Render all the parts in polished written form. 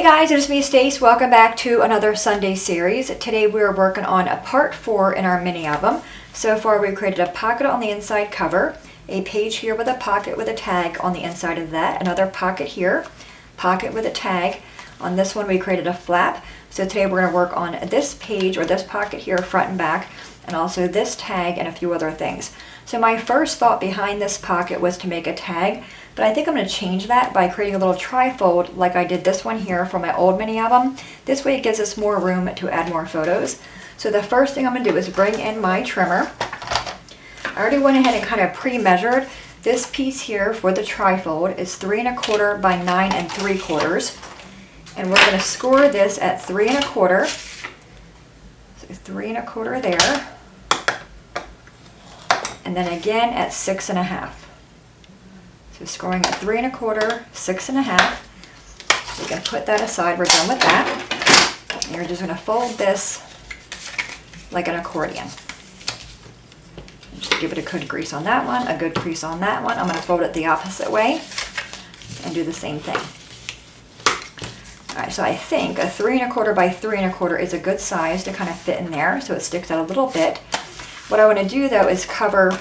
guys, it's me Stace. Welcome back to another Sunday series. Today we are working on a part 4 in our mini album. So far we've created a pocket on the inside cover, a page here with a pocket with a tag on the inside of that, another pocket here, pocket with a tag. On this one we created a flap. So today we're going to work on this page or this pocket here, front and back, and also this tag and a few other things. So my first thought behind this pocket was to make a tag, but I think I'm going to change that by creating a little trifold like I did this one here for my old mini album. This way it gives us more room to add more photos. So the first thing I'm going to do is bring in my trimmer. I already went ahead and kind of pre-measured. This piece here for the trifold is 3 1/4 by 9 3/4. And we're going to score this at 3 1/4. So 3 1/4 there. And then again at 6 1/2. So scoring at 3 1/4, 6 1/2. We can put that aside, we're done with that. And you're just going to fold this like an accordion. Just give it a good grease on that one, a good crease on that one. I'm going to fold it the opposite way and do the same thing. Alright, so I think a 3 1/4 by 3 1/4 is a good size to kind of fit in there so it sticks out a little bit. What I want to do though is cover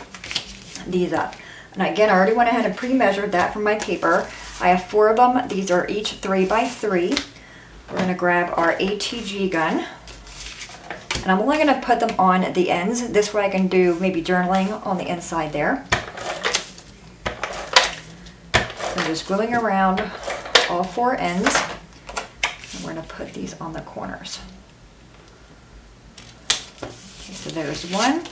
these up. And again, I already went ahead and pre-measured that from my paper. I have 4 of them. These are each 3 by 3. We're going to grab our ATG gun. And I'm only going to put them on the ends. This way I can do maybe journaling on the inside there. I'm just gluing around all 4 ends. And we're going to put these on the corners. Okay, so there's one.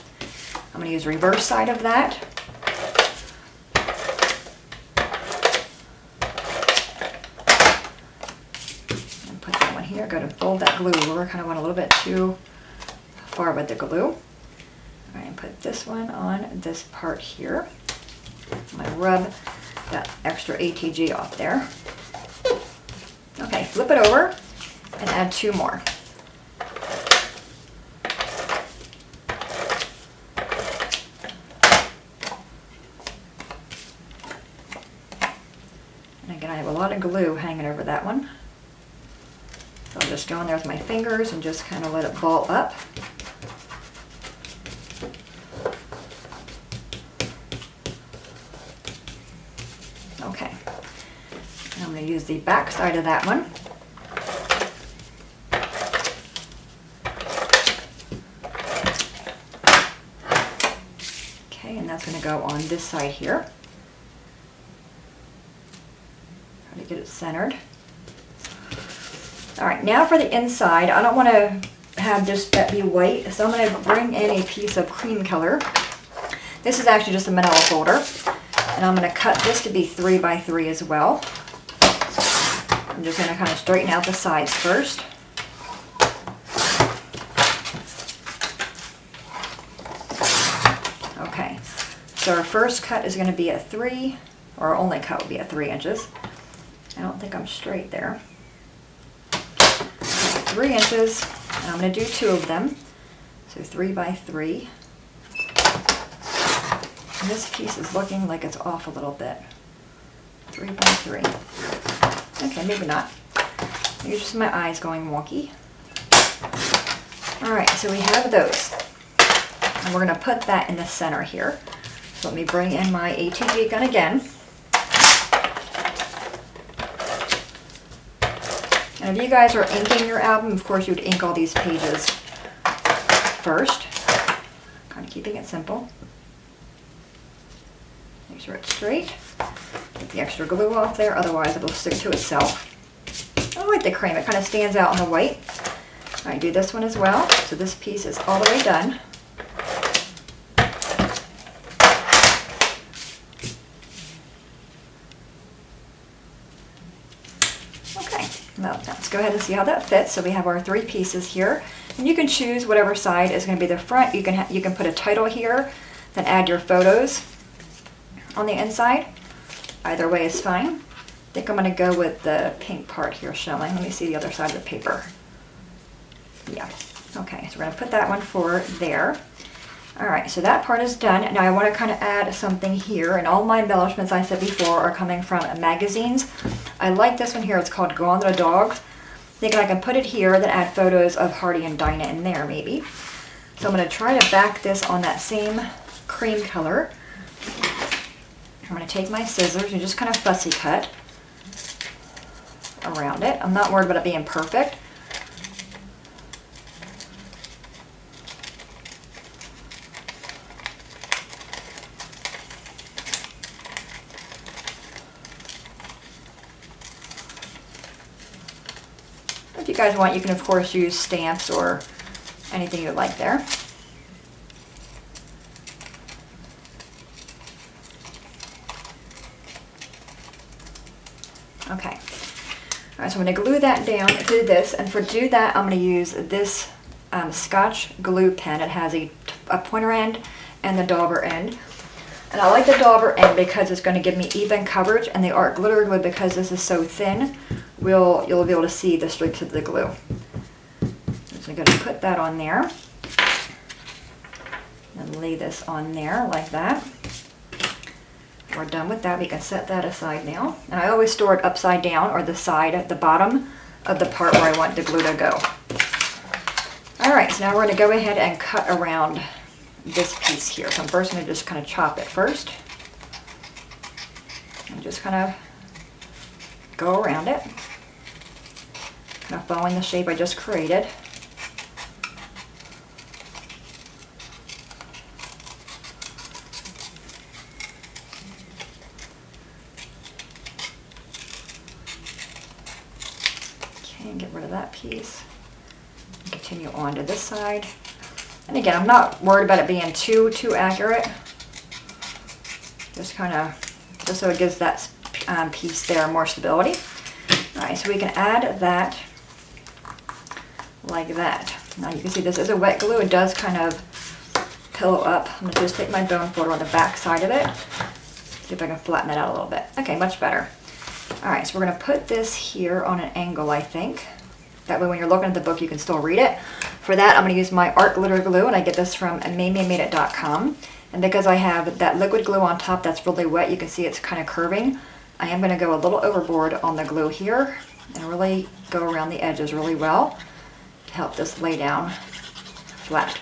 I'm going to use the reverse side of that. And put that one here. Go to fold that glue over. Kind of went a little bit too far with the glue. All right, and put this one on this part here. I'm going to rub that extra ATG off there. Okay, flip it over and add 2 more. And again, I have a lot of glue hanging over that one. So I'll just go in there with my fingers and just kind of let it ball up. Okay. And I'm going to use the back side of that one. Okay, and that's going to go on this side here. Try to get it centered. All right, now for the inside, I don't want to have just that be white, so I'm going to bring in a piece of cream color. This is actually just a manila folder, and I'm going to cut this to be 3 by 3 as well. I'm just going to kind of straighten out the sides first. Okay, so our first cut is going to be at 3, or our only cut will be at 3 inches. I don't think I'm straight there. 3 inches, and I'm going to do 2 of them. So 3 by 3. And this piece is looking like it's off a little bit. 3 by 3. Okay, maybe not. Maybe just my eyes going wonky. Alright, so we have those. And we're going to put that in the center here. So let me bring in my ATG gun again. And if you guys are inking your album, of course you would ink all these pages first. Kind of keeping it simple. Make sure it's straight. Get the extra glue off there, otherwise it'll stick to itself. I like the cream, it kind of stands out on the white. Alright, do this one as well. So this piece is all the way done. Okay, now let's go ahead and see how that fits. So we have our 3 pieces here. And you can choose whatever side is going to be the front. You can put a title here, then add your photos on the inside. Either way is fine. I think I'm going to go with the pink part here showing. Let me see the other side of the paper. Yeah. Okay, so we're going to put that one for there. Alright, so that part is done. Now I want to kind of add something here, and all my embellishments I said before are coming from magazines. I like this one here, it's called Go On the Dogs. Thinking I can put it here, then add photos of Hardy and Dinah in there maybe. So I'm going to try to back this on that same cream color. I'm going to take my scissors and just kind of fussy cut around it. I'm not worried about it being perfect. If you guys want, you can of course use stamps or anything you like there. Okay. All right, so I'm going to glue that down to this, and to do that, I'm going to use this Scotch glue pen. It has a pointer end and the dauber end. And I like the dauber end because it's going to give me even coverage, and the art glitter glue, because this is so thin, you'll be able to see the streaks of the glue. So I'm going to put that on there. And lay this on there like that. We're done with that. We can set that aside now. And I always store it upside down, or the side at the bottom of the part where I want the glue to go. Alright, so now we're going to go ahead and cut around this piece here. So I'm first going to just kind of chop it first. And just kind of go around it. Kind of following the shape I just created. And get rid of that piece. Continue on to this side. And again, I'm not worried about it being too accurate. Just kind of, just so it gives that piece there more stability. All right, so we can add that like that. Now you can see this is a wet glue. It does kind of pillow up. I'm going to just take my bone folder on the back side of it. See if I can flatten it out a little bit. Okay, much better. Alright, so we're going to put this here on an angle, I think. That way when you're looking at the book, you can still read it. For that, I'm going to use my art glitter glue, and I get this from MamieMadeIt.com. And because I have that liquid glue on top that's really wet, you can see it's kind of curving. I am going to go a little overboard on the glue here and really go around the edges really well to help this lay down flat.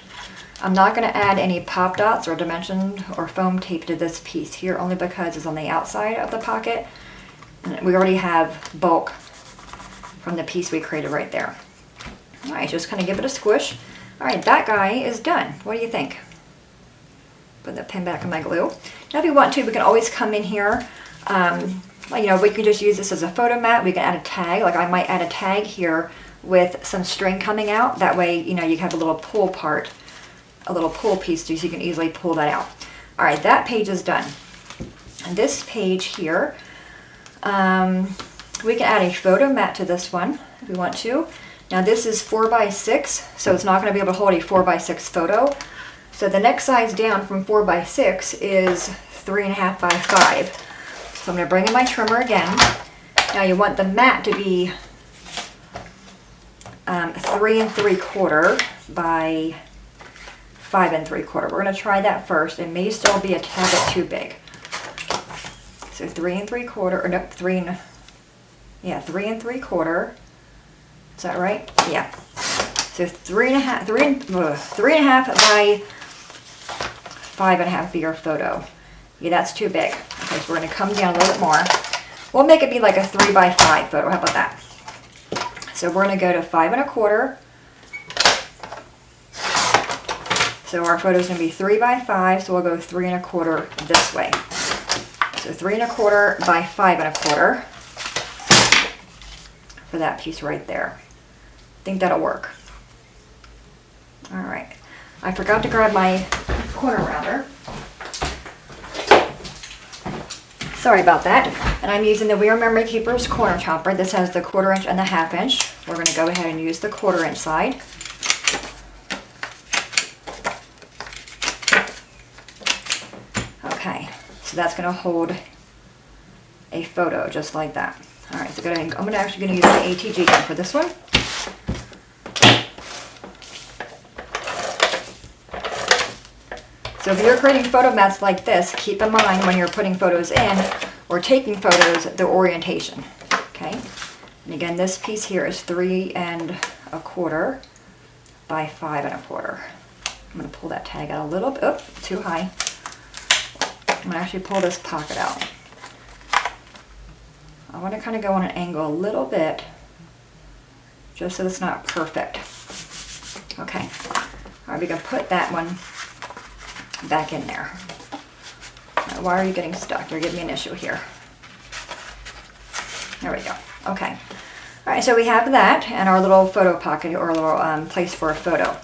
I'm not going to add any pop dots or dimension or foam tape to this piece here, only because it's on the outside of the pocket. And we already have bulk from the piece we created right there. Alright, just kind of give it a squish. Alright, that guy is done. What do you think? Put the pen back in my glue. Now if you want to, we can always come in here. You know, we can just use this as a photo mat. We can add a tag. Like I might add a tag here with some string coming out. That way, you know, you have a little pull part, a little pull piece so you can easily pull that out. Alright, that page is done. And this page here, we can add a photo mat to this one if we want to. Now this is 4x6, so it's not going to be able to hold a 4x6 photo. So the next size down from 4x6 is 3.5 by 5. So I'm going to bring in my trimmer again. Now you want the mat to be 3 3/4 by 5 3/4. We're going to try that first. It may still be a tad bit too big. So 3 3/4, or no, 3 3/4. Is that right? Yeah. So 3.5 by 5.5 be your photo. Yeah, that's too big. Okay, so we're going to come down a little bit more. We'll make it be like a 3 by 5 photo. How about that? So we're going to go to 5 1/4. So our photo is going to be 3 by 5. So we'll go 3 1/4 this way. So 3 1/4 by 5 1/4 for that piece right there. I think that'll work. All right. I forgot to grab my corner rounder. Sorry about that. And I'm using the We Are Memory Keepers corner chopper. This has the 1/4 inch and the 1/2 inch. We're going to go ahead and use the 1/4 inch side. Okay, so that's going to hold a photo just like that. All right, so I'm actually going to use my ATG gun for this one. So if you're creating photo mats like this, keep in mind when you're putting photos in or taking photos, the orientation. Okay, And again, this piece here is 3 1/4 by 5 1/4. I'm going to pull that tag out a little bit. Oh, too high. I'm going to actually pull this pocket out. I want to kind of go on an angle a little bit, just so it's not perfect. Okay. All right, we can put that one back in there. Now, why are you getting stuck? You're giving me an issue here. There we go. Okay. All right, so we have that and our little photo pocket, or a little place for a photo.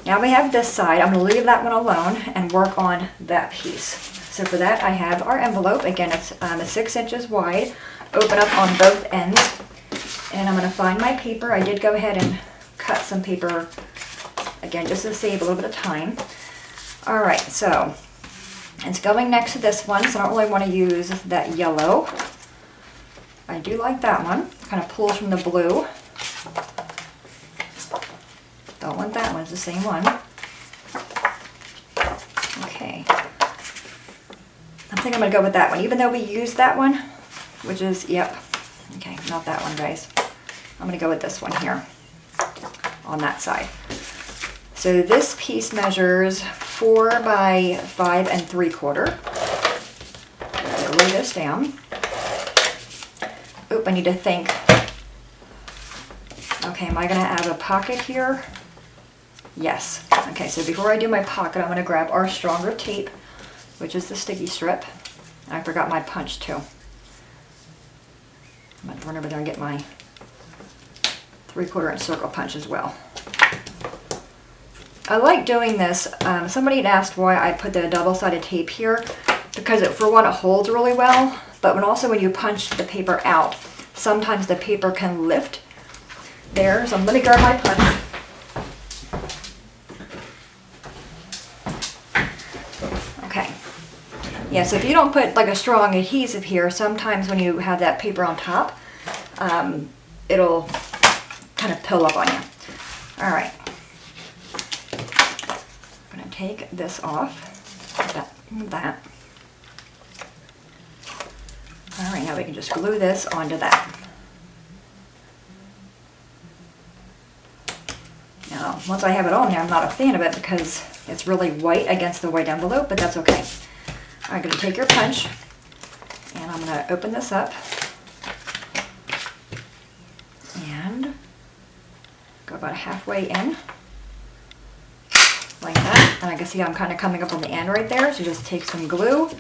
Now we have this side. I'm going to leave that one alone and work on that piece. So for that, I have our envelope. Again, it's 6 inches wide. Open up on both ends. And I'm going to find my paper. I did go ahead and cut some paper, again, just to save a little bit of time. All right, so it's going next to this one, so I don't really want to use that yellow. I do like that one. Kind of pulls from the blue. Don't want that one, it's the same one. Okay. I think I'm going to go with that one, even though we used that one, which is, yep. Okay, not that one, guys. I'm going to go with this one here on that side. So this piece measures 4 by 5 3/4. Lay this down. Oop, I need to think. Okay, am I going to add a pocket here? Yes. Okay, so before I do my pocket, I'm going to grab our stronger tape, which is the sticky strip. I forgot my punch too. I'm going to run over there and get my 3/4 inch circle punch as well. I like doing this. Somebody had asked why I put the double-sided tape here, because for one, it holds really well, but when you punch the paper out, sometimes the paper can lift there. So I'm going to grab my punch. Okay. Yeah, so if you don't put like a strong adhesive here, sometimes when you have that paper on top, it'll kind of pill up on you. All right. I'm going to take this off. That. All right, now we can just glue this onto that. Now, once I have it on there, I'm not a fan of it because it's really white against the white envelope, but that's okay. I'm going to take your punch, and I'm going to open this up, and go about halfway in, like that. And I can see I'm kind of coming up on the end right there, so just take some glue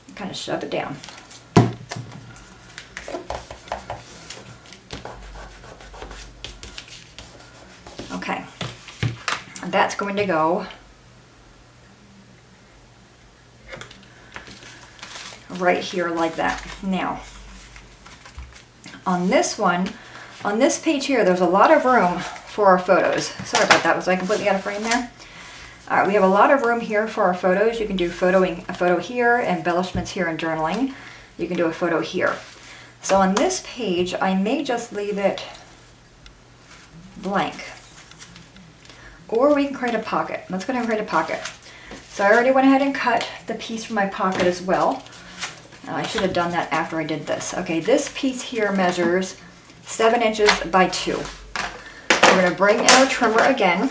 and kind of shove it down. Okay, and that's going to go right here like that. Now, on this one, on this page here, there's a lot of room for our photos. Sorry about that, was I completely out of frame there? All right, we have a lot of room here for our photos. You can do a photo here, embellishments here, and journaling. You can do a photo here. So on this page, I may just leave it blank. Or we can create a pocket. Let's go ahead and create a pocket. So I already went ahead and cut the piece from my pocket as well. I should have done that after I did this. Okay, this piece here measures 7 inches by 2. We're going to bring in our trimmer again.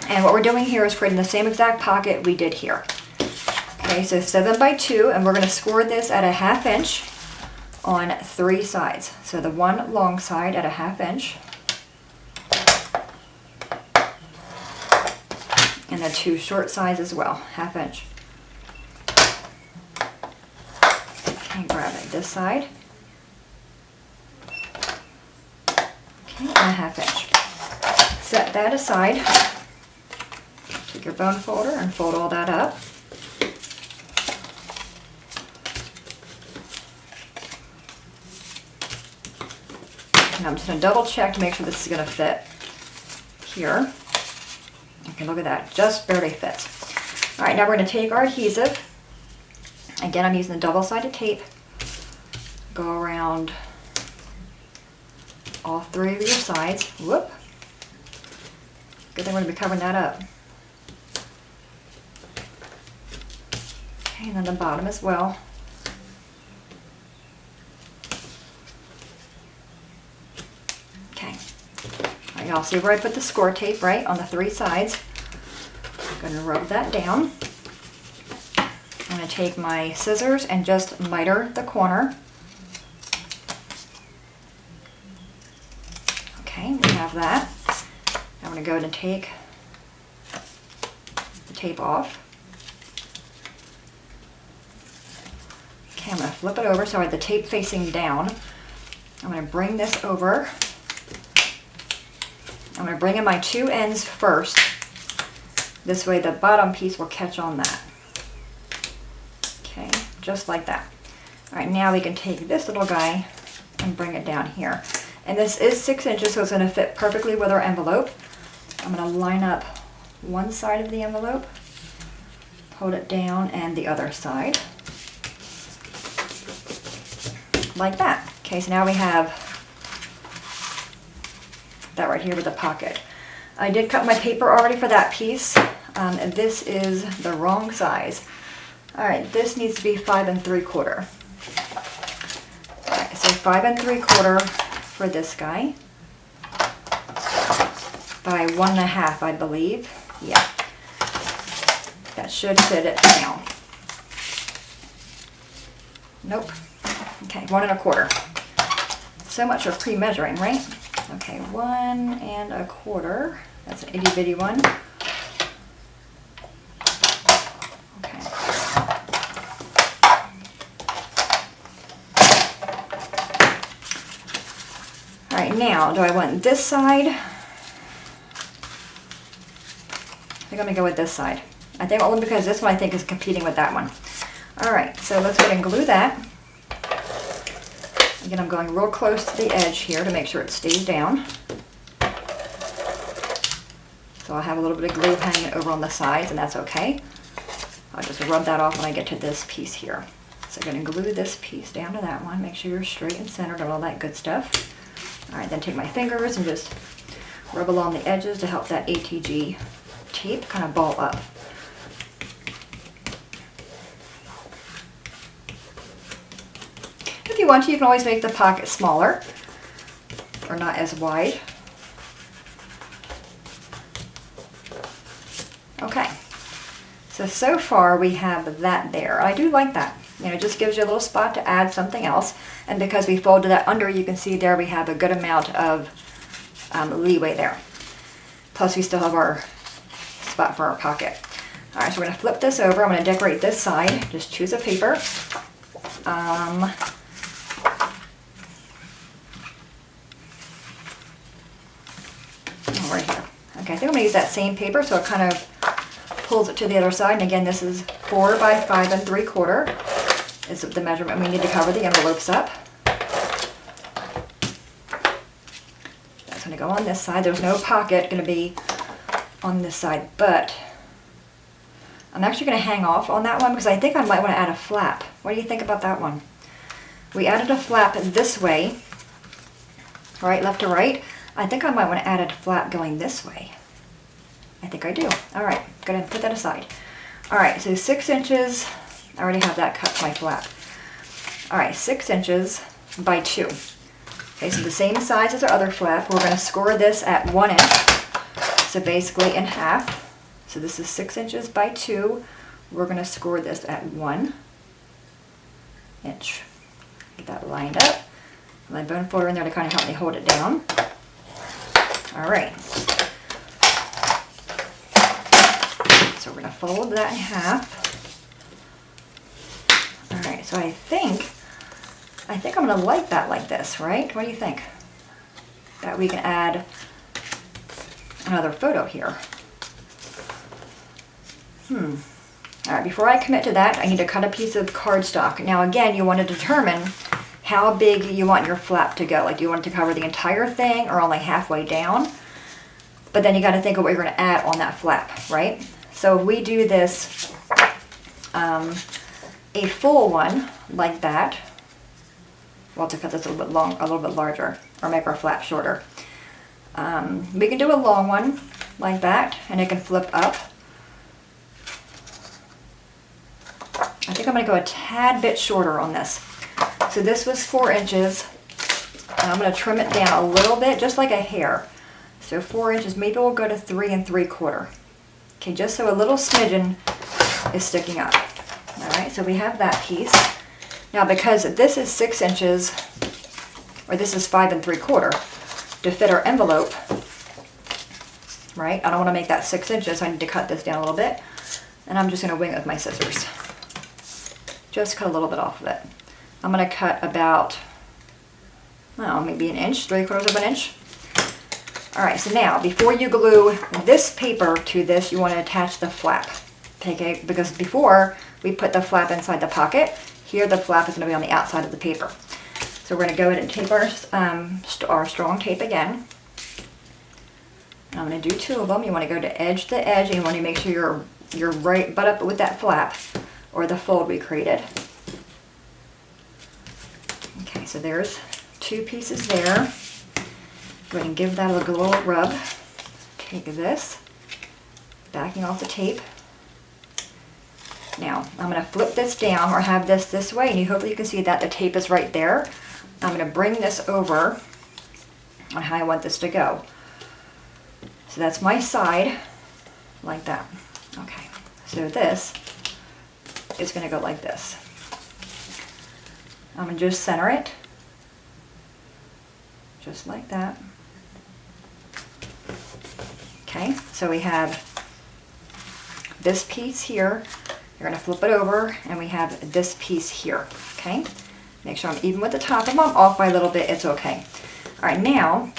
And what we're doing here is creating the same exact pocket we did here. Okay, so 7 by 2, and we're going to score this at a 1/2 inch on 3 sides. So the one long side at a 1/2 inch. And the 2 short sides as well, 1/2 inch. Okay, grab it this side. Okay, and a 1/2 inch. Set that aside. Take your bone folder and fold all that up. And I'm just going to double check to make sure this is going to fit here. Okay, look at that, just barely fits. All right, now we're going to take our adhesive. Again, I'm using the double-sided tape. Go around all 3 of your sides. Whoop. Good thing we're going to be covering that up. Okay, and then the bottom as well. Y'all see where I put the score tape, right, on the 3 sides. I'm going to rub that down. I'm going to take my scissors and just miter the corner. Okay, we have that. I'm going to go ahead and take the tape off. Okay, I'm going to flip it over so I have the tape facing down. I'm going to bring this over. I'm going to bring in my 2 ends first. This way the bottom piece will catch on that. Okay, just like that. All right, now we can take this little guy and bring it down here. And this is 6 inches, so it's going to fit perfectly with our envelope. I'm going to line up one side of the envelope, hold it down, and the other side. Like that. Okay, so now we have that right here with the pocket. I did cut my paper already for that piece, and this is the wrong size. Alright, this needs to be 5 3/4. Alright, so 5 3/4 for this guy. By 1 1/2, I believe. Yeah. That should fit it now. Nope. Okay, 1 1/4. So much for pre-measuring, right? Okay, 1 1/4. That's an itty bitty one. Okay. All right, now, do I want this side? I think I'm gonna go with this side. I think only because this one I think is competing with that one. All right, so let's go ahead and glue that. Again, I'm going real close to the edge here to make sure it stays down. So I'll have a little bit of glue hanging over on the sides, and that's okay. I'll just rub that off when I get to this piece here. So I'm going to glue this piece down to that one. Make sure you're straight and centered and all that good stuff. All right, then take my fingers and just rub along the edges to help that ATG tape kind of ball up. If you want to, you can always make the pocket smaller or not as wide. Okay, so far we have that there. I do like that. You know, it just gives you a little spot to add something else. And because we folded that under, you can see there we have a good amount of leeway there. Plus we still have our spot for our pocket. All right, so we're gonna flip this over. I'm gonna decorate this side. Just choose a paper. Right here. Okay, I think I'm gonna use that same paper so it kind of pulls it to the other side. And again, this is 4 by 5 3/4 is the measurement we need to cover the envelopes up. That's gonna go on this side. There's no pocket gonna be on this side, but I'm actually gonna hang off on that one because I think I might want to add a flap. What do you think about that one? We added a flap this way, right, left to right. I think I might want to add a flap going this way. I think I do. All right, go ahead and put that aside. All right, so 6 inches. I already have that cut for my flap. All right, 6 inches by 2. Okay, so the same size as our other flap. We're going to score this at 1 inch. So basically in half. So this is 6 inches by 2. We're going to score this at 1 inch. Get that lined up. My bone folder in there to kind of help me hold it down. All right. So we're going to fold that in half. All right, so I think I'm going to like that like this, right? What do you think? That we can add another photo here. All right, before I commit to that, I need to cut a piece of cardstock. Now again, you want to determine how big you want your flap to go. Like, do you want it to cover the entire thing or only halfway down? But then you got to think of what you're going to add on that flap, right? So if we do this, a full one like that, we'll have to cut this a little bit larger, or make our flap shorter. We can do a long one like that, and it can flip up. I think I'm going to go a tad bit shorter on this. So this was 4 inches, and I'm going to trim it down a little bit, just like a hair. So 4 inches, maybe we'll go to 3 3/4. Okay, just so a little smidgen is sticking up. All right, so we have that piece. Now because this is 6 inches, or this is 5 3/4, to fit our envelope, right? I don't want to make that 6 inches, so I need to cut this down a little bit. And I'm just going to wing it with my scissors. Just cut a little bit off of it. I'm going to cut about, I don't know, maybe an inch, 3/4 of an inch. All right, so now before you glue this paper to this, you want to attach the flap. Okay, because before we put the flap inside the pocket, here the flap is going to be on the outside of the paper. So we're going to go ahead and tape our strong tape again. And I'm going to do 2 of them. You want to go to edge, and you want to make sure you're right butt up with that flap or the fold we created. Okay, so there's 2 pieces there. Go ahead and give that a little rub. Take this, backing off the tape. Now, I'm going to flip this down or have this way, and hopefully you can see that the tape is right there. I'm going to bring this over on how I want this to go. So that's my side, like that. Okay, so this is going to go like this. I'm going to just center it, just like that. Okay, so we have this piece here. You're going to flip it over, and we have this piece here. Okay, make sure I'm even with the top. If I'm off by a little bit, it's okay. All right, now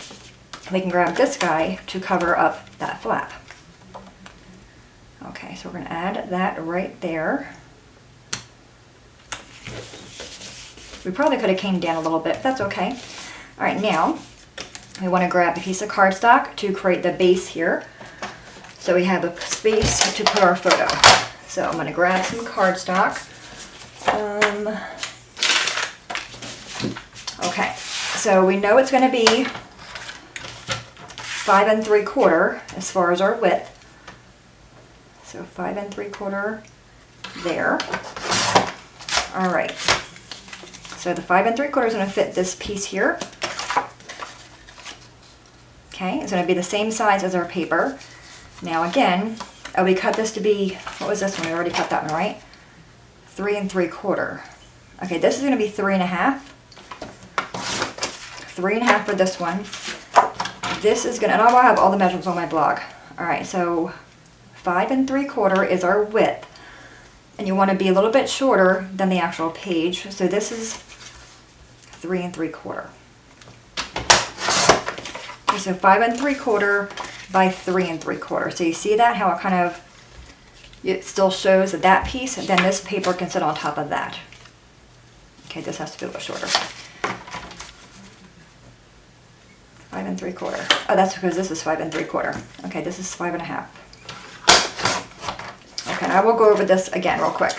we can grab this guy to cover up that flap. Okay, so we're going to add that right there. We probably could have came down a little bit, but that's okay. All right, now we want to grab a piece of cardstock to create the base here. So we have a space to put our photo. So I'm going to grab some cardstock. Okay, so we know it's going to be 5 3/4 as far as our width. So 5 3/4 there. All right. So the 5 3/4 is going to fit this piece here. Okay, it's going to be the same size as our paper. Now again, we cut this to be, what was this one? We already cut that one, right? 3 3/4. Okay, this is going to be 3 1/2. 3 1/2 for this one. This is going to, and I'll have all the measurements on my blog. All right, so 5 3/4 is our width. And you want to be a little bit shorter than the actual page. So this is 3 3/4. Okay, so 5 3/4 by 3 3/4. So you see that, how it kind of, it still shows that piece, and then this paper can sit on top of that. Okay, this has to be a little shorter. 5 3/4. Oh, that's because this is 5 3/4. Okay, this is 5 1/2. Okay, I will go over this again real quick.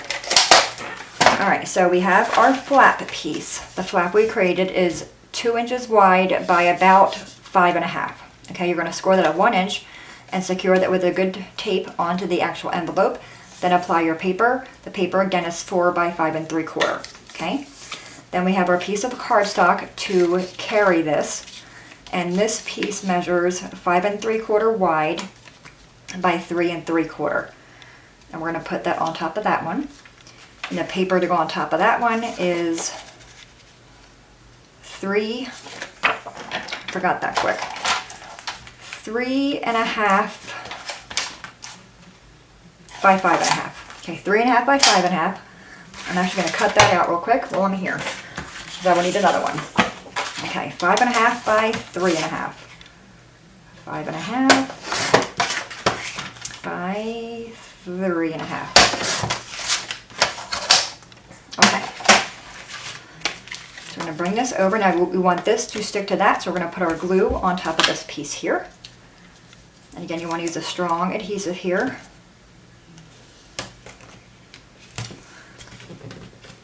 All right, so we have our flap piece. The flap we created is 2 inches wide by about 5 1/2. Okay, you're going to score that at 1 inch and secure that with a good tape onto the actual envelope. Then apply your paper. The paper again is 4 by 5 3/4. Okay, then we have our piece of cardstock to carry this, and this piece measures 5 3/4 wide by 3 3/4. And we're going to put that on top of that one. And the paper to go on top of that one is 3, forgot that quick, 3 1/2 by 5 1/2. Okay, 3 1/2 by 5 1/2. I'm actually going to cut that out real quick while I'm here, because I will need another one. Okay, 5 1/2 by 3 1/2. 5 1/2 by 3 1/2. Okay. So we're going to bring this over. Now we want this to stick to that, so we're going to put our glue on top of this piece here. And again, you want to use a strong adhesive here.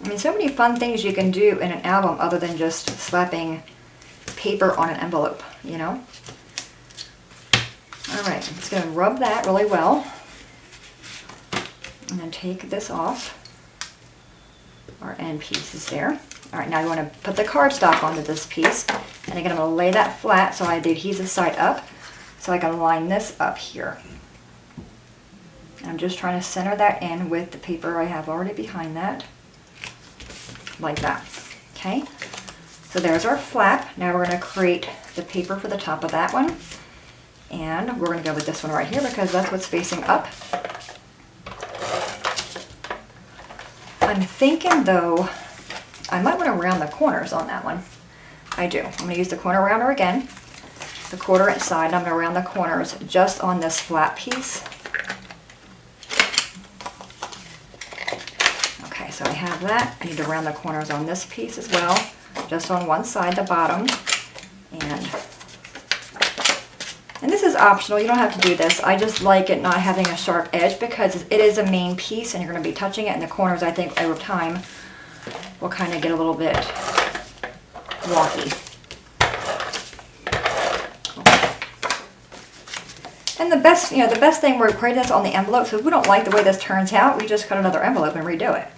I mean, so many fun things you can do in an album other than just slapping paper on an envelope, you know? All right, I'm just going to rub that really well. And then take this off. Our end piece is there. All right, now you want to put the cardstock onto this piece. And again, I'm going to lay that flat so I have the adhesive side up. so I can line this up here. I'm just trying to center that in with the paper I have already behind that, like that. Okay, so there's our flap. Now we're going to create the paper for the top of that one, and we're going to go with this one right here because that's what's facing up. I'm thinking though, I might want to round the corners on that one. I do. I'm going to use the corner rounder again, the 1/4 inch side, and I'm going to round the corners just on this flat piece. Okay, so I have that. I need to round the corners on this piece as well, just on one side, the bottom. And this is optional. You don't have to do this. I just like it not having a sharp edge because it is a main piece and you're going to be touching it, and the corners, I think, over time will kind of get a little bit wonky. And the best thing, we're creating this on the envelope, so if we don't like the way this turns out, we just cut another envelope and redo it.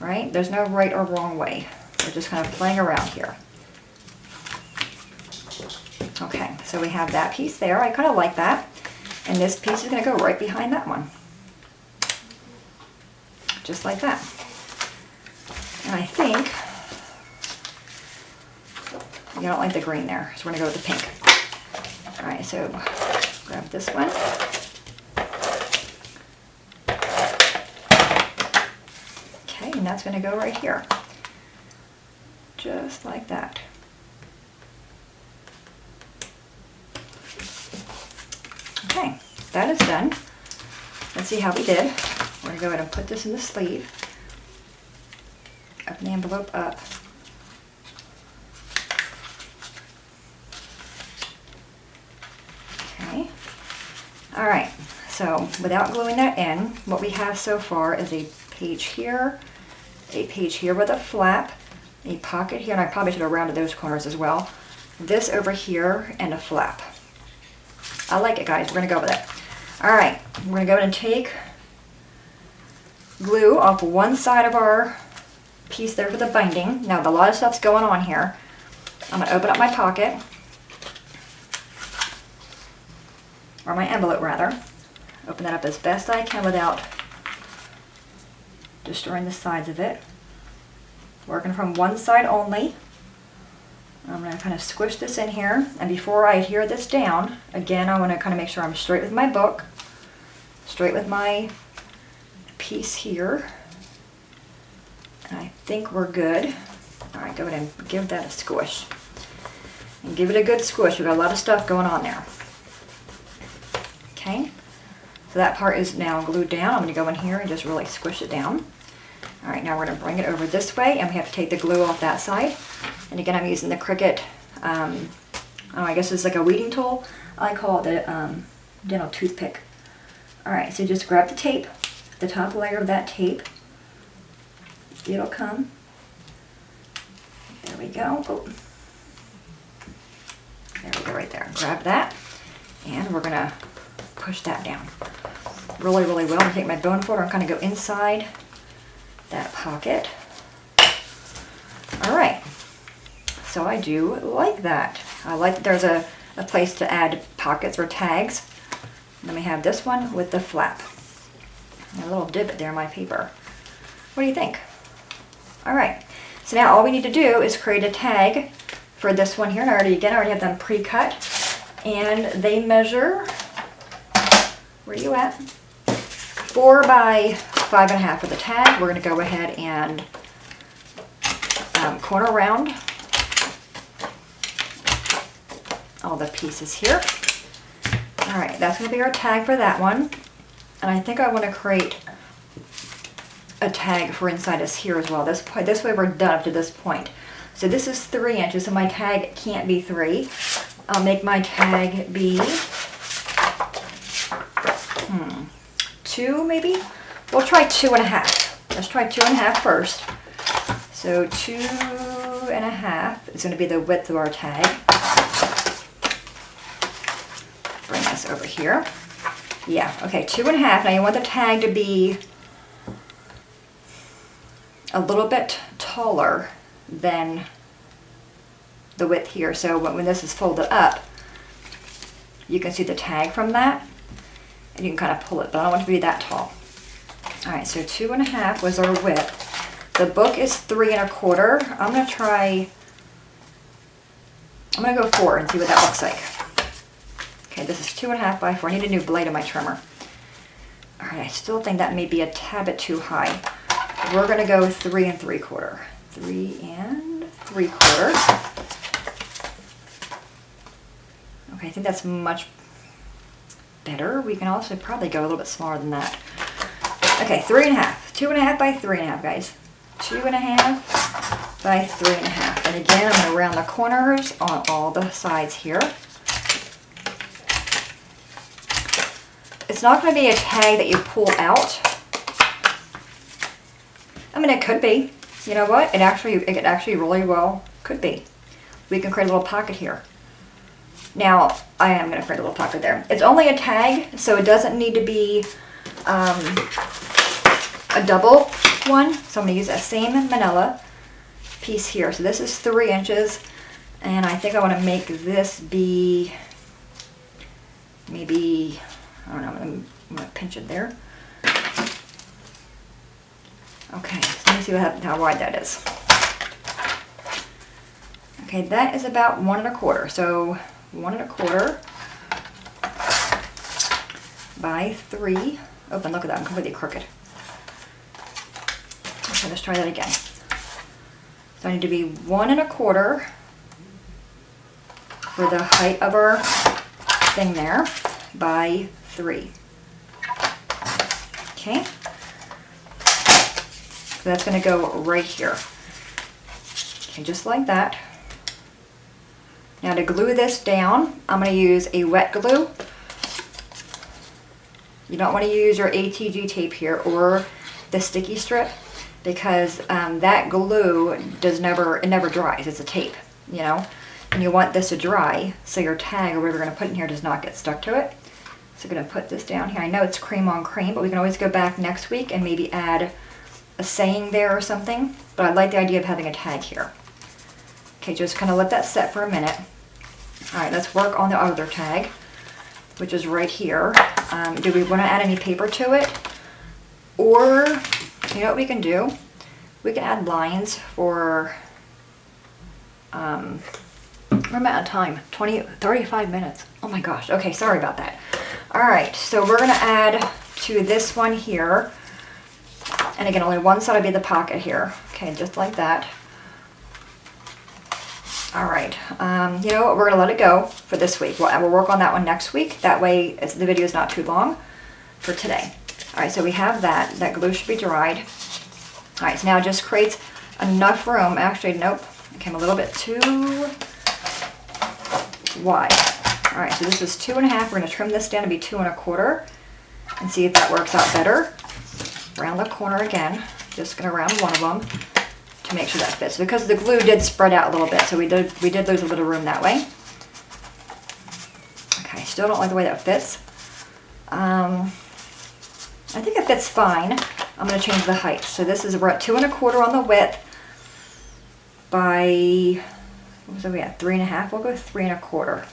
Right? There's no right or wrong way. We're just kind of playing around here. Okay, so we have that piece there. I kind of like that. And this piece is going to go right behind that one. Just like that. And I think, you don't like the green there, so we're going to go with the pink. All right, so grab this one. Okay, and that's going to go right here. Just like that. Okay, that is done. Let's see how we did. We're going to go ahead and put this in the sleeve. Open the envelope up. Okay. Alright, so without gluing that in, what we have so far is a page here with a flap, a pocket here, and I probably should have rounded those corners as well. This over here, and a flap. I like it, guys. We're going to go with it. Alright, we're going to go ahead and take glue off one side of our piece there for the binding. Now, a lot of stuff's going on here. I'm going to open up my pocket, or my envelope rather. Open that up as best I can without destroying the sides of it. Working from one side only. I'm going to kind of squish this in here, and before I adhere this down, again, I want to kind of make sure I'm straight with my book, straight with my piece here, and I think we're good. Alright, go ahead and give that a squish, and give it a good squish. We've got a lot of stuff going on there. Okay, so that part is now glued down. I'm going to go in here and just really squish it down. Alright, now we're going to bring it over this way, and we have to take the glue off that side. And again, I'm using the Cricut, I guess it's like a weeding tool. I call it the dental toothpick. Alright, so just grab the tape, the top layer of that tape. It'll come. There we go. Oh. There we go, right there. Grab that, and we're going to push that down really, really well. I'm going to take my bone folder and kind of go inside that pocket. Alright. So I do like that. I like that there's a place to add pockets or tags. And then we have this one with the flap. And a little divot there in my paper. What do you think? Alright, so now all we need to do is create a tag for this one here. And I already have them pre-cut. And they measure, where are you at? 4 by 5.5 for the tag. We're going to go ahead and corner round all the pieces here. Alright, that's going to be our tag for that one. And I think I want to create a tag for inside us here as well. This way we're done up to this point. So this is 3 inches, so my tag can't be 3. I'll make my tag be 2 maybe? We'll try 2.5. Let's try 2.5 first. So 2.5 is going to be the width of our tag. Bring this over here. Yeah, okay, 2.5. Now you want the tag to be a little bit taller than the width here. So when this is folded up, you can see the tag from that, and you can kind of pull it, but I don't want it to be that tall. All right, so 2.5 was our width. The book is 3 1/4. I'm gonna go 4 and see what that looks like. Okay, this is 2.5 by 4. I need a new blade on my trimmer. All right, I still think that may be a tad bit too high. We're gonna go 3 3/4. 3 3/4. Okay, I think that's much better. We can also probably go a little bit smaller than that. Okay, 3.5. 2.5 by 3.5, guys. 2.5 by 3.5. And again, I'm gonna round the corners on all the sides here. It's not gonna be a tag that you pull out. I mean, it could be. You know what? It actually really well could be. We can create a little pocket here. Now, I am going to create a little pocket there. It's only a tag, so it doesn't need to be a double one. So I'm going to use that same manila piece here. So this is 3 inches, and I think I want to make this be maybe, I don't know, I'm going to pinch it there. Okay, so let me see how wide that is. Okay, that is about 1 1/4. So 1 1/4 by 3. Oh, and look at that, I'm completely crooked. Okay, let's try that again. So I need to be 1 1/4 for the height of our thing there by 3. Okay. So that's going to go right here. Okay, just like that. Now to glue this down, I'm going to use a wet glue. You don't want to use your ATG tape here or the sticky strip, because that glue never dries. It's a tape, you know. And you want this to dry so your tag or whatever you're going to put in here does not get stuck to it. So I'm going to put this down here. I know it's cream on cream, but we can always go back next week and maybe add a saying there or something, but I like the idea of having a tag here. Okay, just kind of let that set for a minute. All right, let's work on the other tag, which is right here. Do we want to add any paper to it? Or, you know what we can do? We can add lines for, we're out of time, 35 minutes. Oh my gosh, okay, sorry about that. All right, so we're gonna add to this one here. And again, only one side will be the pocket here. Okay, just like that. All right, you know what, we're gonna let it go for this week. We'll work on that one next week. That way the video is not too long for today. All right, so we have that. That glue should be dried. All right, so now it just creates enough room. Actually, nope, it came a little bit too wide. All right, so this is 2.5. We're gonna trim this down to be 2 1/4 and see if that works out better. Round the corner again. Just gonna round one of them to make sure that fits, because the glue did spread out a little bit, so we did lose a little room that way. Okay, still don't like the way that fits. I think it fits fine. I'm gonna change the height. So this is, we're at 2 1/4 on the width by, what was it we at, 3 1/2? We'll go 3 1/4.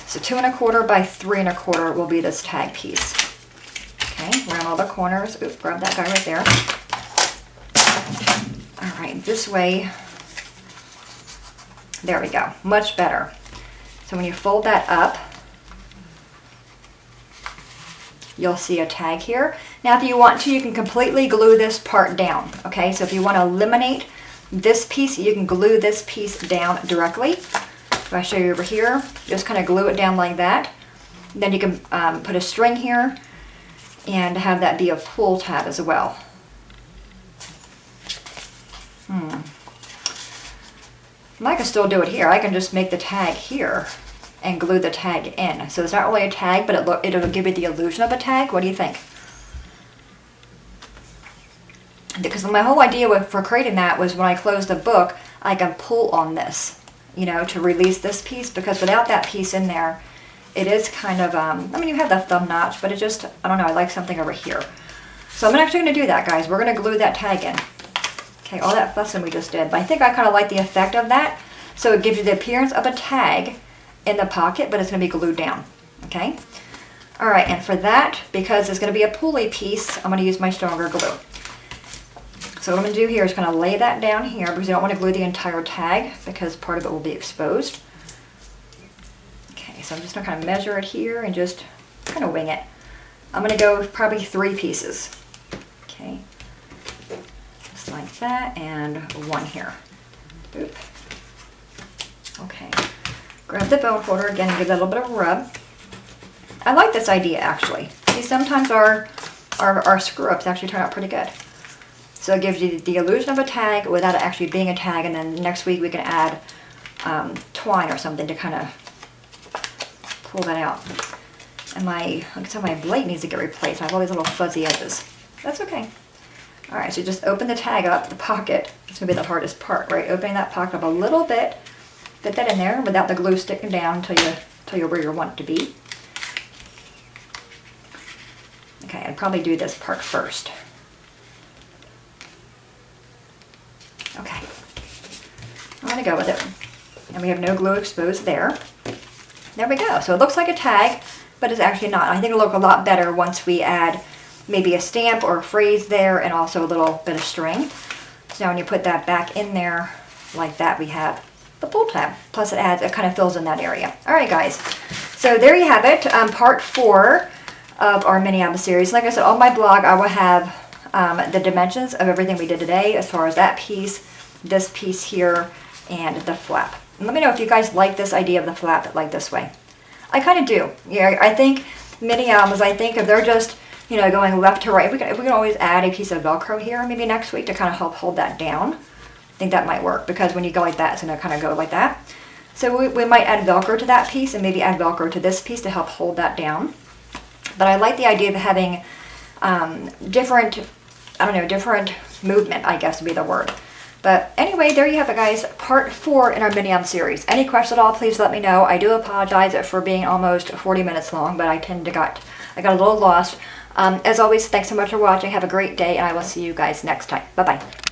So 2 1/4 by 3 1/4 will be this tag piece. Okay, around all the corners. Oops, grab that guy right there. All right, this way. There we go, much better. So when you fold that up, you'll see a tag here. Now if you want to, you can completely glue this part down, okay? So if you want to eliminate this piece, you can glue this piece down directly. If I show you over here, just kind of glue it down like that. Then you can put a string here and have that be a pull tab as well. I can still do it here. I can just make the tag here and glue the tag in. So it's not really a tag, but it'll give you the illusion of a tag. What do you think? Because my whole idea for creating that was when I close the book, I can pull on this, you know, to release this piece, because without that piece in there, it is kind of, I mean, you have the thumb notch, but it just, I don't know, I like something over here. So I'm actually going to do that, guys. We're going to glue that tag in. Okay, all that fussing we just did. But I think I kind of like the effect of that. So it gives you the appearance of a tag, in the pocket, but it's going to be glued down. Okay? All right, and for that, because it's going to be a pulley piece, I'm going to use my stronger glue. So what I'm going to do here is kind of lay that down here because I don't want to glue the entire tag because part of it will be exposed. Okay, so I'm just going to kind of measure it here and just kind of wing it. I'm going to go probably 3 pieces. Okay, just like that, and 1 here. Oop. Okay, grab the bone folder again and give that a little bit of a rub. I like this idea actually. See, sometimes our screw-ups actually turn out pretty good. So it gives you the illusion of a tag without it actually being a tag, and then next week we can add twine or something to kind of pull that out. And like I said, my blade needs to get replaced. I have all these little fuzzy edges. That's okay. All right, so just open the tag up, the pocket. It's gonna be the hardest part, right? Opening that pocket up a little bit, fit that in there without the glue sticking down until you're where you want it to be. Okay, I'd probably do this part first. Okay, I'm gonna go with it. And we have no glue exposed there. There we go. So it looks like a tag, but it's actually not. I think it'll look a lot better once we add maybe a stamp or a phrase there and also a little bit of string. So now when you put that back in there like that, we have the pull tab. Plus it kind of fills in that area. All right, guys. So there you have it, part 4 of our mini album series. Like I said, on my blog, I will have the dimensions of everything we did today as far as that piece, this piece here, and the flap. And let me know if you guys like this idea of the flap like this way. I kind of do. Yeah, I think mini albums, if they're just, you know, going left to right, we can always add a piece of Velcro here maybe next week to kind of help hold that down. I think that might work because when you go like that, it's going to kind of go like that. So we might add Velcro to that piece and maybe add Velcro to this piece to help hold that down. But I like the idea of having different movement, I guess would be the word. But anyway, there you have it, guys. Part 4 in our mini album series. Any questions at all, please let me know. I do apologize for being almost 40 minutes long, but I got a little lost. As always, thanks so much for watching. Have a great day, and I will see you guys next time. Bye-bye.